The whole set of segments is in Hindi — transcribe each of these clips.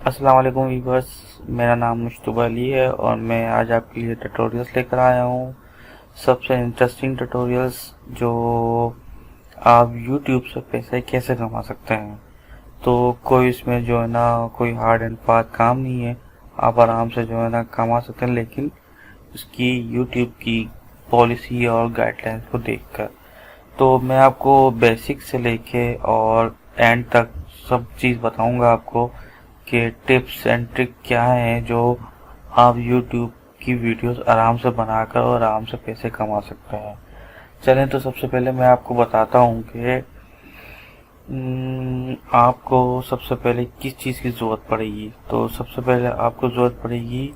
अस्सलाम वालेकुम वीवर्स, मेरा नाम मुश्तबा अली है और मैं आज आपके लिए ट्यूटोरियल्स लेकर आया हूँ। सबसे इंटरेस्टिंग ट्यूटोरियल्स जो आप यूट्यूब से पैसे कैसे कमा सकते हैं। तो कोई इसमें जो है ना कोई हार्ड एंड फास्ट काम नहीं है, आप आराम से जो है ना कमा सकते हैं, लेकिन उसकी यूट्यूब की पॉलिसी और गाइडलाइंस को देखकर। तो मैं आपको बेसिक से लेके और एंड तक सब चीज़ बताऊंगा आपको कि टिप्स एंड ट्रिक क्या हैं जो आप YouTube की वीडियोस आराम से बनाकर और आराम से पैसे कमा सकते हैं। चलें, तो सबसे पहले मैं आपको बताता हूँ कि आपको सबसे पहले किस चीज़ की ज़रूरत पड़ेगी। तो सबसे पहले आपको ज़रूरत पड़ेगी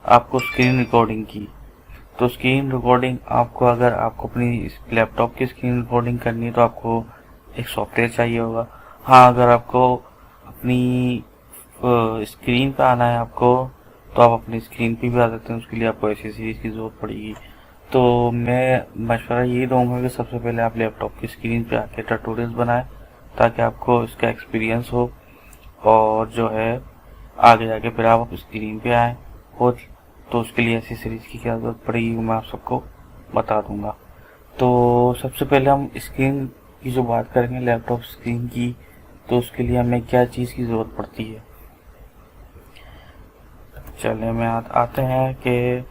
आपको स्क्रीन रिकॉर्डिंग की। तो स्क्रीन रिकॉर्डिंग आपको, अगर आपको अपनी लैपटॉप की स्क्रीन रिकॉर्डिंग करनी है तो आपको एक सॉफ्टवेयर चाहिए होगा। हाँ, अगर आपको अपनी स्क्रीन पे आना है आपको, तो आप अपनी स्क्रीन पे भी आ सकते हैं। उसके लिए आपको ऐसी सीरीज की ज़रूरत पड़ेगी। तो मैं मशवरा यही दूंगा कि सबसे पहले आप लैपटॉप की स्क्रीन पे आके ट्यूटोरियल्स बनाएं, ताकि आपको इसका एक्सपीरियंस हो और जो है आगे जाके फिर आप स्क्रीन पे आएँ। और तो उसके लिए ऐसी सीरीज की क्या ज़रूरत पड़ेगी मैं आप सबको बता दूंगा। तो सबसे पहले हम स्क्रीन की जो बात करेंगे, लैपटॉप स्क्रीन की, तो उसके लिए हमें क्या चीज़ की ज़रूरत पड़ती है। चलिए मैं आते हैं कि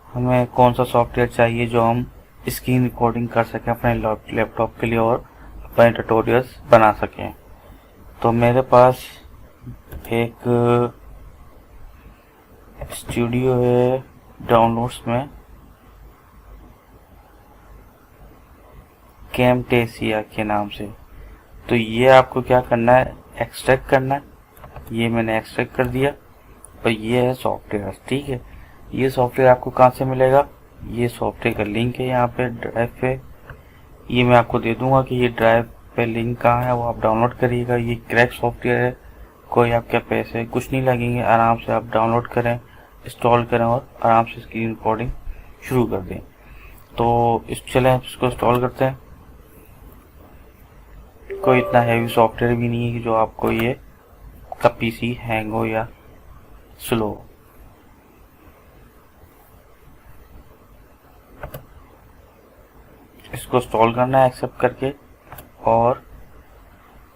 हमें कौन सा सॉफ्टवेयर चाहिए जो हम स्क्रीन रिकॉर्डिंग कर सकें अपने लैपटॉप के लिए और अपने ट्यूटोरियल्स बना सकें। तो मेरे पास एक स्टूडियो है डाउनलोड्स में, कैमटेसिया के नाम से। तो ये आपको क्या करना है, एक्सट्रैक्ट करना है। ये मैंने एक्सट्रैक्ट कर दिया और ये है सॉफ्टवेयर। ठीक है, ये सॉफ्टवेयर आपको कहाँ से मिलेगा, ये सॉफ्टवेयर का लिंक है यहाँ पे ड्राइव पे। ये मैं आपको दे दूंगा कि ये ड्राइव पे लिंक कहाँ है, वो आप डाउनलोड करिएगा। ये क्रैक सॉफ्टवेयर है, कोई आपके पैसे कुछ नहीं लगेंगे। आराम से आप डाउनलोड करें, इंस्टॉल करें और आराम से स्क्रीन रिकॉर्डिंग शुरू कर दें। तो चलें इसको इंस्टॉल करते हैं। कोई इतना हैवी सॉफ्टवेयर भी नहीं है कि जो आपको ये का पीसी हैंग हो या स्लो। इसको इंस्टॉल करना है एक्सेप्ट करके, और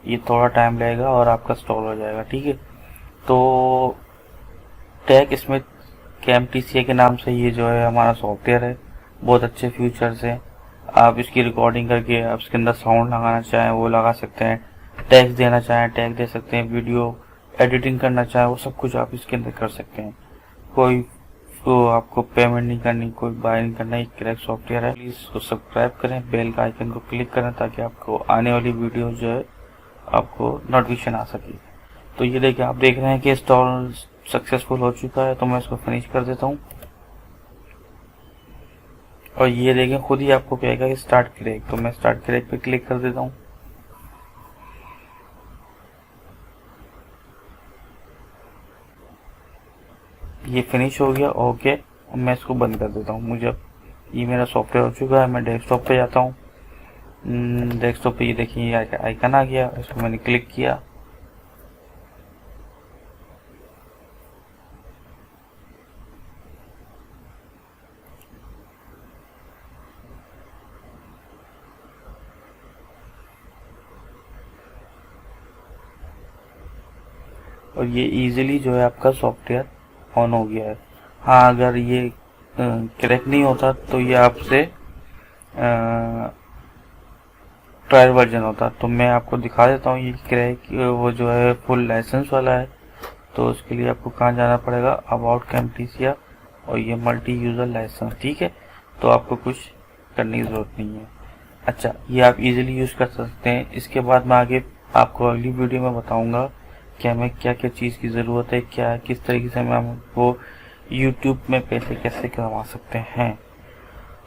ये थोड़ा टाइम लगेगा और आपका इंस्टॉल हो जाएगा। ठीक है, तो टेक स्मिथ कैमटीसीए के नाम से ये जो है हमारा सॉफ्टवेयर है। बहुत अच्छे फीचर्स हैं। आप इसकी रिकॉर्डिंग करके आप इसके अंदर साउंड लगाना चाहें वो लगा सकते हैं, टैक्स देना चाहें टैग दे सकते हैं, वीडियो एडिटिंग करना चाहें वो सब कुछ आप इसके अंदर कर सकते हैं। कोई तो आपको पेमेंट नहीं करनी, कोई बाय नहीं करना। एक क्रैक सॉफ्टवेयर है। प्लीज़ उसको सब्सक्राइब करें, बेल का आइकन को क्लिक करें ताकि आपको आने वाली वीडियो जो है आपको नोटिफिकेशन आ सके। तो ये देखिए, आप देख रहे हैं कि इंस्टॉल सक्सेसफुल हो चुका है। तो मैं इसको फिनिश कर देता हूँ और ये देखें खुद ही आपको कहेगा कि स्टार्ट क्रैक। तो मैं स्टार्ट क्रैक पे क्लिक कर देता हूँ। ये फिनिश हो गया, ओके। मैं इसको बंद कर देता हूँ। मुझे ये मेरा सॉफ्टवेयर हो चुका है। मैं डेस्कटॉप पे जाता हूँ। डेस्कटॉप पे ये देखिए आइकन आ गया, इसको मैंने क्लिक किया। और ये इजीली जो है आपका सॉफ्टवेयर ऑन हो गया है। हाँ, अगर ये क्रैक नहीं होता तो ये आपसे ट्रायल वर्जन होता। तो मैं आपको दिखा देता हूँ। ये क्रैक वो जो है फुल लाइसेंस वाला है। तो उसके लिए आपको कहाँ जाना पड़ेगा, अबाउट कैमटीसिया और ये मल्टी यूज़र लाइसेंस। ठीक है, तो आपको कुछ करने की ज़रूरत नहीं है। अच्छा, ये आप इजीली यूज़ कर सकते हैं। इसके बाद मैं आगे आपको अगली वीडियो में बताऊंगा कि हमें क्या क्या चीज़ की ज़रूरत है, क्या किस तरीके से हम वो यूट्यूब में पैसे कैसे कमा सकते हैं।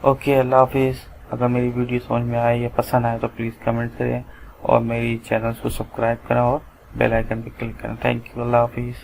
ओके, अल्लाह हाफिज़। अगर मेरी वीडियो समझ में आए या पसंद आए तो प्लीज़ कमेंट करें और मेरी चैनल को सब्सक्राइब करें और बेल आइकन पर क्लिक करें। थैंक यू, अल्लाह हाफिज़।